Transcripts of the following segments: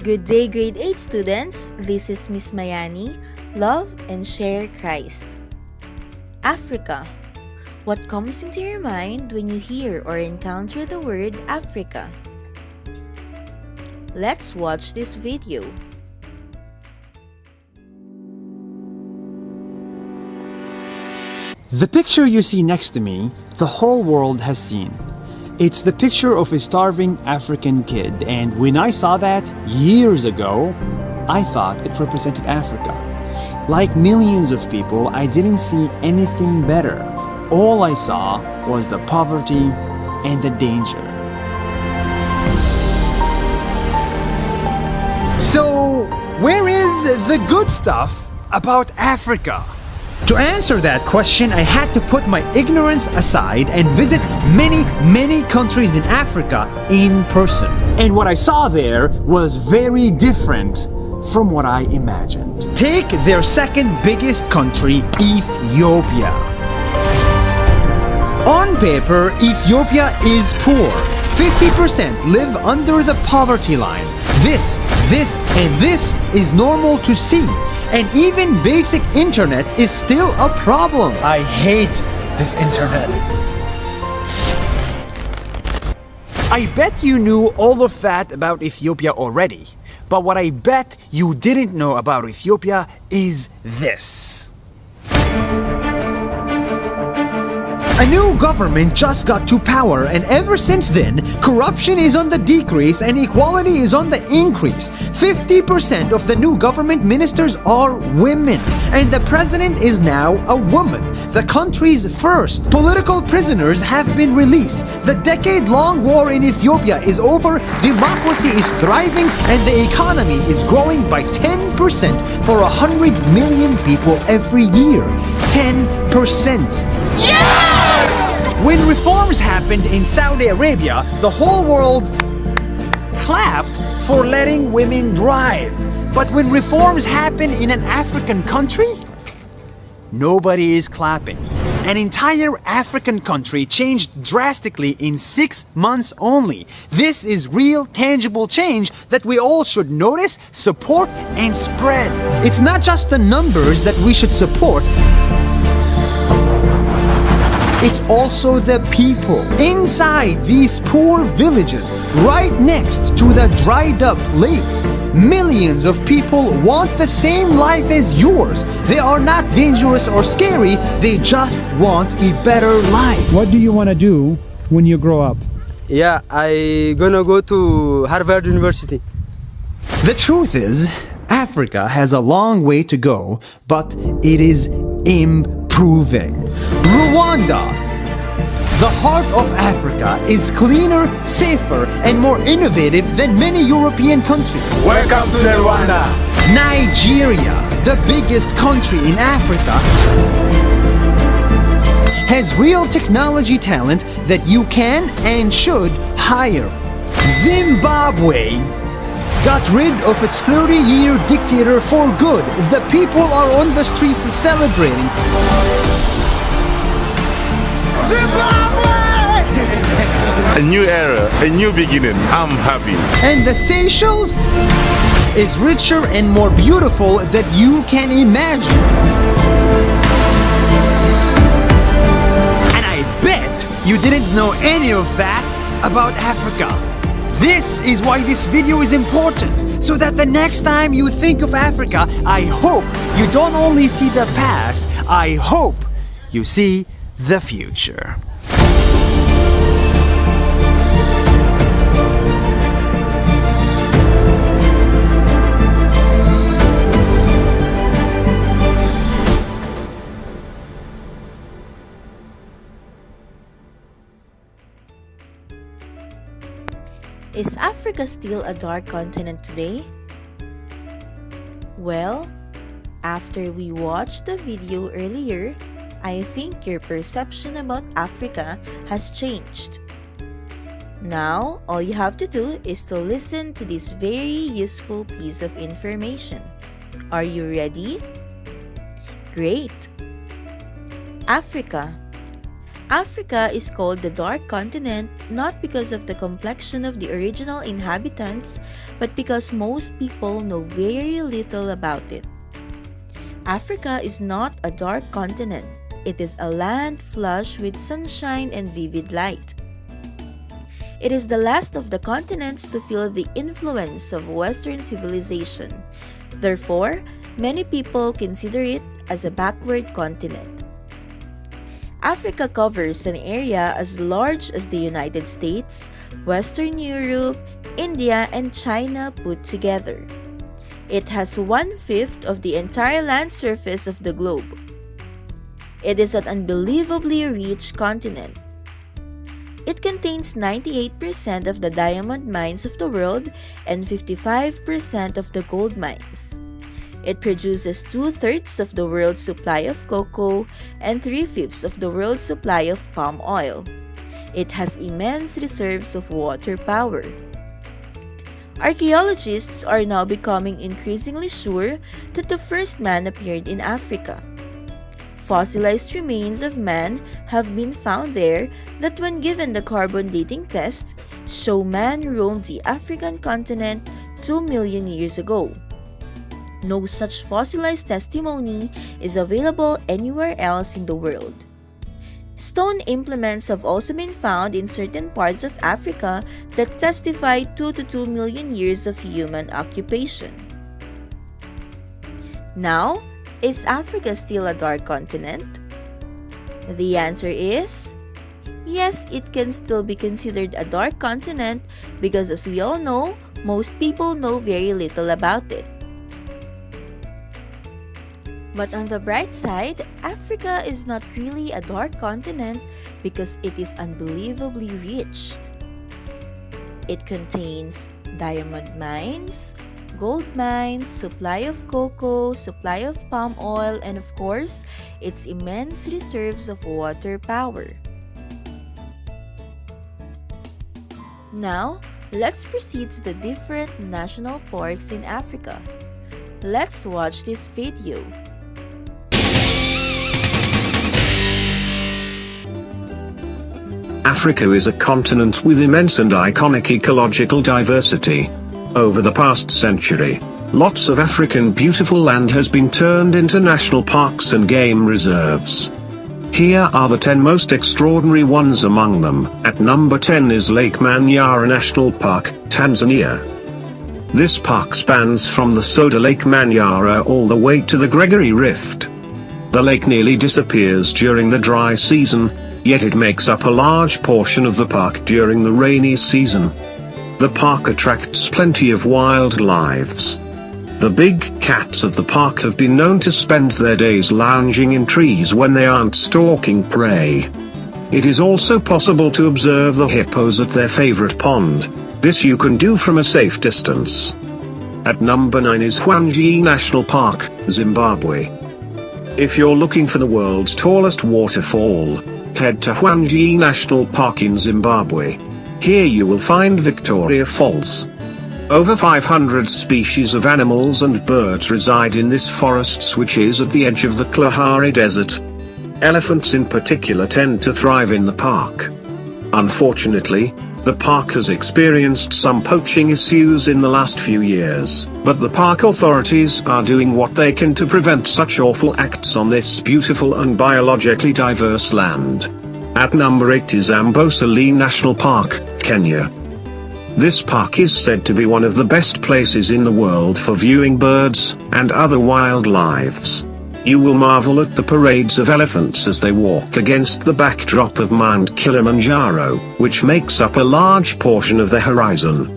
Good day, grade 8 students. This is Miss Mayani. Love and share Christ. Africa. What comes into your mind when you hear or encounter the word Africa? Let's watch this video. The picture you see next to me, the whole world has seen. It's the picture of a starving African kid, and when I saw that years ago, I thought it represented Africa. Like millions of people, I didn't see anything better. All I saw was the poverty and the danger. So, where is the good stuff about Africa? To answer that question, I had to put my ignorance aside and visit many countries in Africa in person. And what I saw there was very different from what I imagined. Take their second biggest country, Ethiopia. On paper, Ethiopia is poor. 50% live under the poverty line. This is normal to see. And even basic internet is still a problem. I hate this internet. I bet you knew all of that about Ethiopia already. But what I bet you didn't know about Ethiopia is this. A new government just got to power, and ever since then, corruption is on the decrease and equality is on the increase. 50% of the new government ministers are women, and the president is now a woman. The country's first political prisoners have been released. The decade-long war in Ethiopia is over, democracy is thriving, and the economy is growing by 10% for 100 million people every year. 10%. Yeah! When reforms happened in Saudi Arabia, the whole world clapped for letting women drive. But when reforms happen in an African country, nobody is clapping. An entire African country changed drastically in 6 months only. This is real, tangible change that we all should notice, support, and spread. It's not just the numbers that we should support. It's also the people inside these poor villages, right next to the dried up lakes. Millions of people want the same life as yours. They are not dangerous or scary, they just want a better life. What do you want to do when you grow up? Yeah, I gonna go to Harvard University. The truth is, Africa has a long way to go, but it is improving. Rwanda, the heart of Africa, is cleaner, safer, and more innovative than many European countries. Welcome to the Rwanda. Nigeria, the biggest country in Africa, has real technology talent that you can and should hire. Zimbabwe got rid of its 30-year dictator for good. The people are on the streets celebrating. Zimbabwe! A new era, a new beginning. I'm happy. And the Seychelles is richer and more beautiful than you can imagine. And I bet you didn't know any of that about Africa. This is why this video is important, so that the next time you think of Africa, I hope you don't only see the past, I hope you see the future. Is Africa still a dark continent today? Well, after we watched the video earlier, I think your perception about Africa has changed. Now, all you have to do is to listen to this very useful piece of information. Are you ready? Great! Africa Africa is called the Dark Continent not because of the complexion of the original inhabitants, but because most people know very little about it. Africa is not a dark continent. It is a land flush with sunshine and vivid light. It is the last of the continents to feel the influence of Western civilization. Therefore, many people consider it as a backward continent. Africa covers an area as large as the United States, Western Europe, India, and China put together. It has 1/5 of the entire land surface of the globe. It is an unbelievably rich continent. It contains 98% of the diamond mines of the world and 55% of the gold mines. It produces 2/3 of the world's supply of cocoa and 3/5 of the world's supply of palm oil. It has immense reserves of water power. Archaeologists are now becoming increasingly sure that the first man appeared in Africa. Fossilized remains of man have been found there that, when given the carbon dating test, show man roamed the African continent 2 million years ago. No such fossilized testimony is available anywhere else in the world. Stone implements have also been found in certain parts of Africa that testify 2 to 2 million years of human occupation. Now, is Africa still a dark continent? The answer is yes, it can still be considered a dark continent because, as we all know, most people know very little about it. But on the bright side, Africa is not really a dark continent because it is unbelievably rich. It contains diamond mines, gold mines, supply of cocoa, supply of palm oil, and of course, its immense reserves of water power. Now, let's proceed to the different national parks in Africa. Let's watch this video. Africa is a continent with immense and iconic ecological diversity. Over the past century, lots of African beautiful land has been turned into national parks and game reserves. Here are the 10 most extraordinary ones among them. At number 10 is Lake Manyara National Park, Tanzania. This park spans from the Soda Lake Manyara all the way to the Gregory Rift. The lake nearly disappears during the dry season, yet it makes up a large portion of the park during the rainy season. The park attracts plenty of wildlife. The big cats of the park have been known to spend their days lounging in trees when they aren't stalking prey. It is also possible to observe the hippos at their favorite pond. This you can do from a safe distance. At number 9 is Hwange National Park, Zimbabwe. If you're looking for the world's tallest waterfall, head to Hwange National Park in Zimbabwe. Here you will find Victoria Falls. Over 500 species of animals and birds reside in this forest, which is at the edge of the Kalahari Desert. Elephants in particular tend to thrive in the park. Unfortunately, the park has experienced some poaching issues in the last few years, but the park authorities are doing what they can to prevent such awful acts on this beautiful and biologically diverse land. At number 8 is Amboseli National Park, Kenya. This park is said to be one of the best places in the world for viewing birds and other wildlife. You will marvel at the parades of elephants as they walk against the backdrop of Mount Kilimanjaro, which makes up a large portion of the horizon.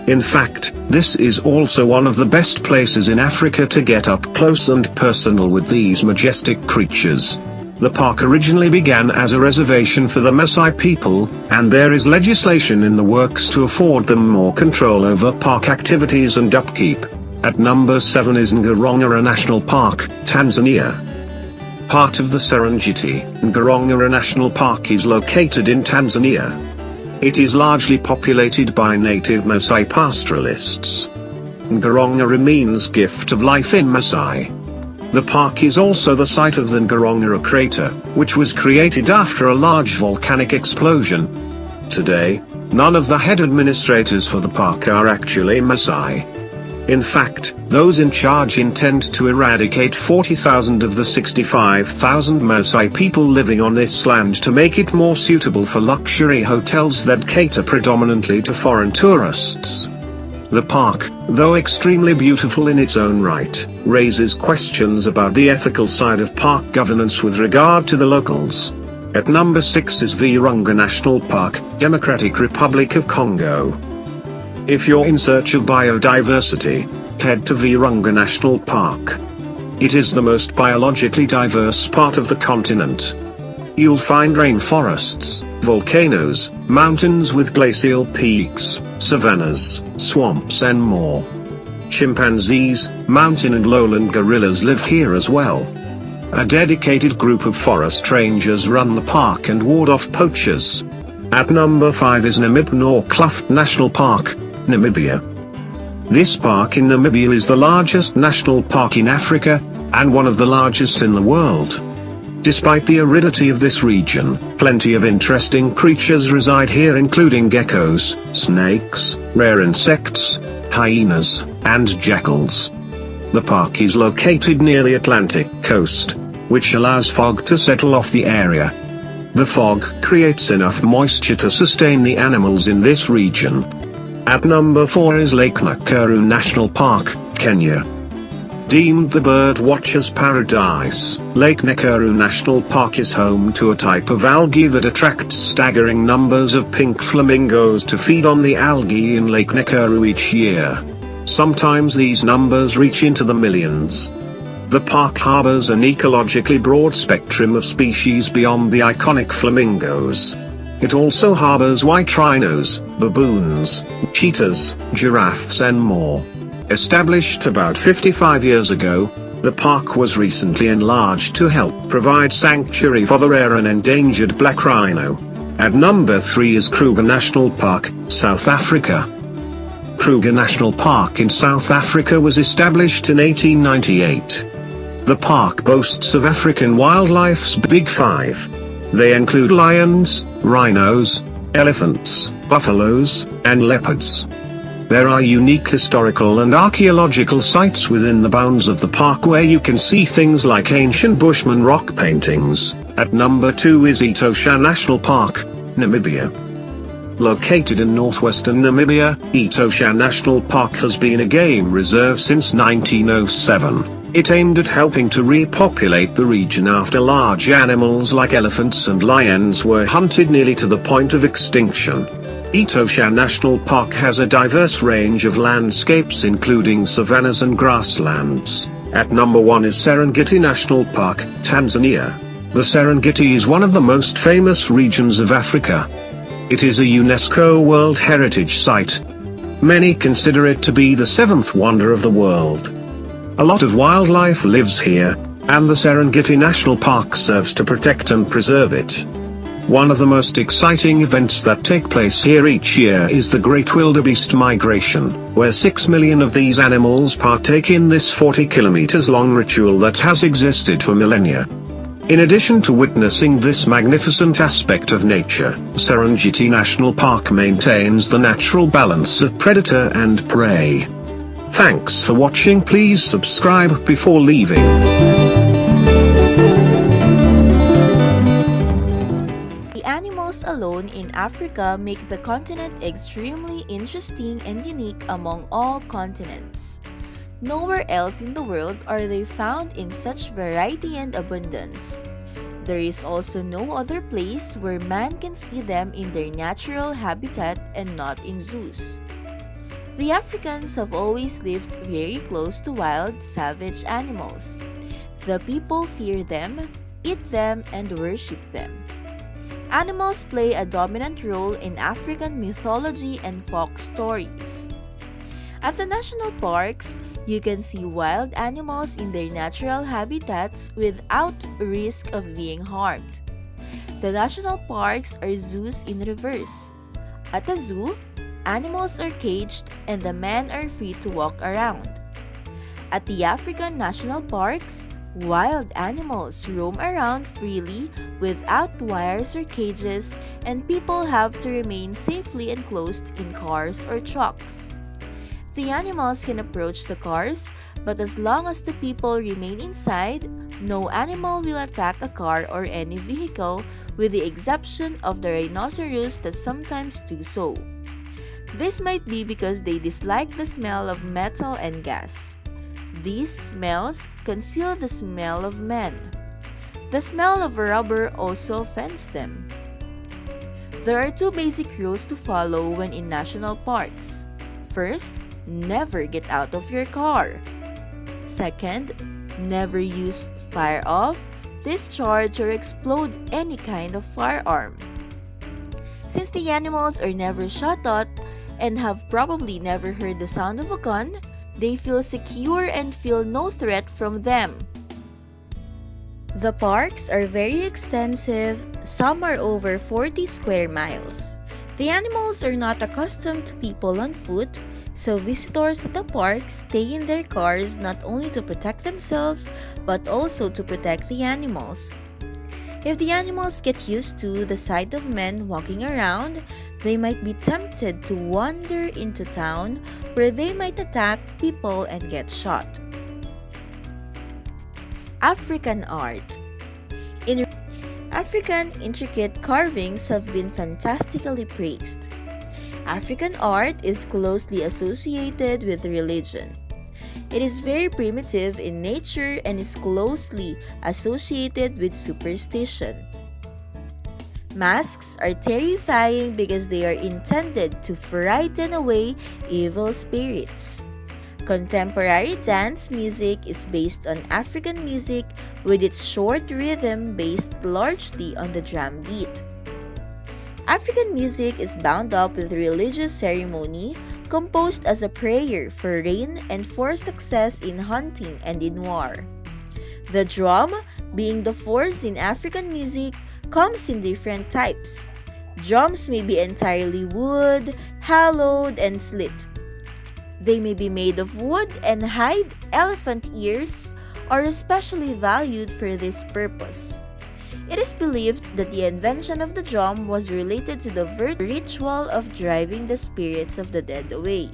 In fact, this is also one of the best places in Africa to get up close and personal with these majestic creatures. The park originally began as a reservation for the Maasai people, and there is legislation in the works to afford them more control over park activities and upkeep. At number 7 is Ngorongoro National Park, Tanzania. Part of the Serengeti, Ngorongoro National Park is located in Tanzania. It is largely populated by native Maasai pastoralists. Ngorongoro means gift of life in Maasai. The park is also the site of the Ngorongoro crater, which was created after a large volcanic explosion. Today, none of the head administrators for the park are actually Maasai. In fact, those in charge intend to eradicate 40,000 of the 65,000 Maasai people living on this land to make it more suitable for luxury hotels that cater predominantly to foreign tourists. The park, though extremely beautiful in its own right, raises questions about the ethical side of park governance with regard to the locals. At number 6 is Virunga National Park, Democratic Republic of Congo. If you're in search of biodiversity, head to Virunga National Park. It is the most biologically diverse part of the continent. You'll find rainforests, volcanoes, mountains with glacial peaks, savannas, swamps and more. Chimpanzees, mountain and lowland gorillas live here as well. A dedicated group of forest rangers run the park and ward off poachers. At number 5 is Namib-Norcluft National Park, Namibia. This park in Namibia is the largest national park in Africa, and one of the largest in the world. Despite the aridity of this region, plenty of interesting creatures reside here, including geckos, snakes, rare insects, hyenas, and jackals. The park is located near the Atlantic coast, which allows fog to settle off the area. The fog creates enough moisture to sustain the animals in this region. At number 4 is Lake Nakuru National Park, Kenya. Deemed the bird watcher's paradise, Lake Nakuru National Park is home to a type of algae that attracts staggering numbers of pink flamingos to feed on the algae in Lake Nakuru each year. Sometimes these numbers reach into the millions. The park harbors an ecologically broad spectrum of species beyond the iconic flamingos. It also harbors white rhinos, baboons, cheetahs, giraffes and more. Established about 55 years ago, the park was recently enlarged to help provide sanctuary for the rare and endangered black rhino. At number 3 is Kruger National Park, South Africa. Kruger National Park in South Africa was established in 1898. The park boasts of African wildlife's Big Five. They include lions, rhinos, elephants, buffaloes, and leopards. There are unique historical and archaeological sites within the bounds of the park where you can see things like ancient Bushman rock paintings. At number 2 is Etosha National Park, Namibia. Located in northwestern Namibia, Etosha National Park has been a game reserve since 1907. It aimed at helping to repopulate the region after large animals like elephants and lions were hunted nearly to the point of extinction. Etosha National Park has a diverse range of landscapes including savannas and grasslands. At number 1 is Serengeti National Park, Tanzania. The Serengeti is one of the most famous regions of Africa. It is a UNESCO World Heritage Site. Many consider it to be the 7th wonder of the world. A lot of wildlife lives here, and the Serengeti National Park serves to protect and preserve it. One of the most exciting events that take place here each year is the Great Wildebeest Migration, where 6 million of these animals partake in this 40 kilometers long ritual that has existed for millennia. In addition to witnessing this magnificent aspect of nature, Serengeti National Park maintains the natural balance of predator and prey. Thanks for watching. Please subscribe before leaving. The animals alone in Africa make the continent extremely interesting and unique among all continents. Nowhere else in the world are they found in such variety and abundance. There is also no other place where man can see them in their natural habitat and not in zoos. The Africans have always lived very close to wild, savage animals. The people fear them, eat them, and worship them. Animals play a dominant role in African mythology and folk stories. At the national parks, you can see wild animals in their natural habitats without risk of being harmed. The national parks are zoos in reverse. At a zoo, animals are caged and the men are free to walk around. At the African national parks, Wild animals roam around freely without wires or cages, and people have to remain safely enclosed in cars or trucks. The animals can approach the cars, but as long as the people remain inside, no animal will attack a car or any vehicle, with the exception of the rhinoceros that sometimes do so. This might be because they dislike the smell of metal and gas. These smells conceal the smell of men. The smell of rubber also offends them. There are two basic rules to follow when in national parks. First, never get out of your car. Second, never use fire off, discharge, or explode any kind of firearm. Since the animals are never shot at and have probably never heard the sound of a gun, they feel secure and feel no threat from them. The parks are very extensive, some are over 40 square miles. The animals are not accustomed to people on foot, so visitors at the park stay in their cars not only to protect themselves but also to protect the animals. If the animals get used to the sight of men walking around, they might be tempted to wander into town where they might attack people and get shot. African art. African intricate carvings have been fantastically praised. African art is closely associated with religion. It is very primitive in nature and is closely associated with superstition. Masks are terrifying because they are intended to frighten away evil spirits. Contemporary dance music is based on African music with its short rhythm based largely on the drum beat. African music is bound up with religious ceremony, composed as a prayer for rain and for success in hunting and in war. The drum, being the force in African music, comes in different types. Drums may be entirely wood, hollowed, and slit. They may be made of wood and hide, elephant ears, or especially valued for this purpose. It is believed that the invention of the drum was related to the ritual of driving the spirits of the dead away.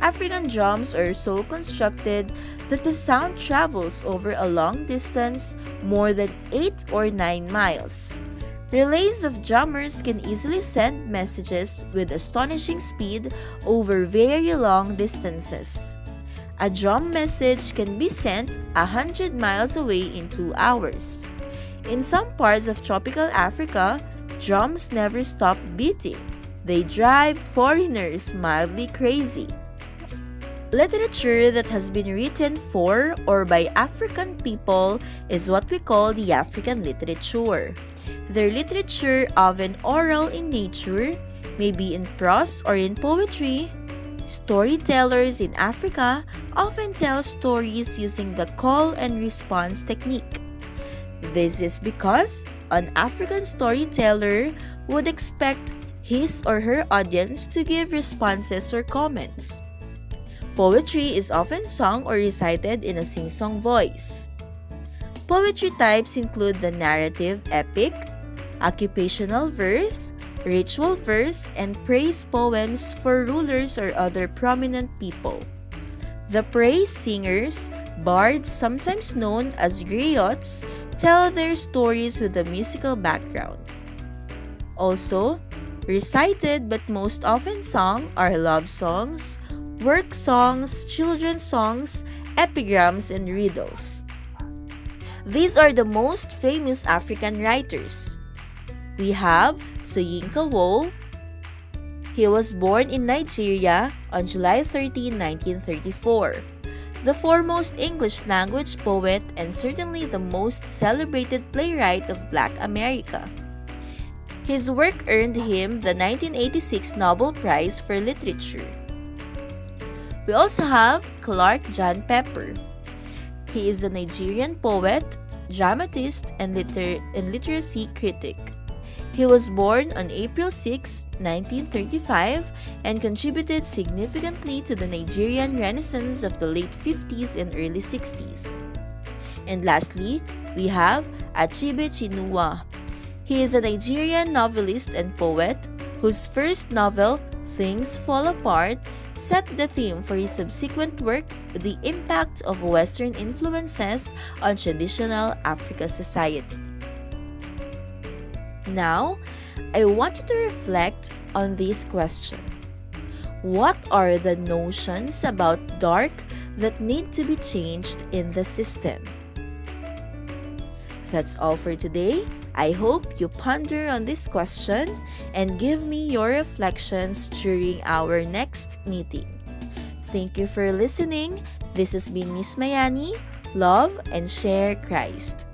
African drums are so constructed that the sound travels over a long distance, more than 8 or 9 miles. Relays of drummers can easily send messages with astonishing speed over very long distances. A drum message can be sent 100 miles away in 2 hours. In some parts of tropical Africa, drums never stop beating. They drive foreigners mildly crazy. Literature that has been written for or by African people is what we call the African literature. Their literature, often oral in nature, may be in prose or in poetry. Storytellers in Africa often tell stories using the call and response technique. This is because an African storyteller would expect his or her audience to give responses or comments. Poetry is often sung or recited in a sing-song voice. Poetry types include the narrative epic, occupational verse, ritual verse, and praise poems for rulers or other prominent people. The praise singers, bards sometimes known as griots, tell their stories with a musical background. Also, recited but most often sung are love songs, work songs, children's songs, epigrams, and riddles. These are the most famous African writers. We have Soyinka Wo. He was born in Nigeria on July 13, 1934. The foremost English language poet and certainly the most celebrated playwright of Black America. His work earned him the 1986 Nobel Prize for Literature. We also have Clark John Pepper. He is a Nigerian poet, dramatist, and literacy critic. He was born on April 6, 1935 and contributed significantly to the Nigerian Renaissance of the late 50s and early 60s. And lastly, we have Achebe Chinua. He is a Nigerian novelist and poet whose first novel, Things Fall Apart, set the theme for his subsequent work, The Impact of Western Influences on Traditional Africa Society. Now, I want you to reflect on this question. What are the notions about dark that need to be changed in the system? That's all for today. I hope you ponder on this question and give me your reflections during our next meeting. Thank you for listening. This has been Miss Mayani. Love and share Christ.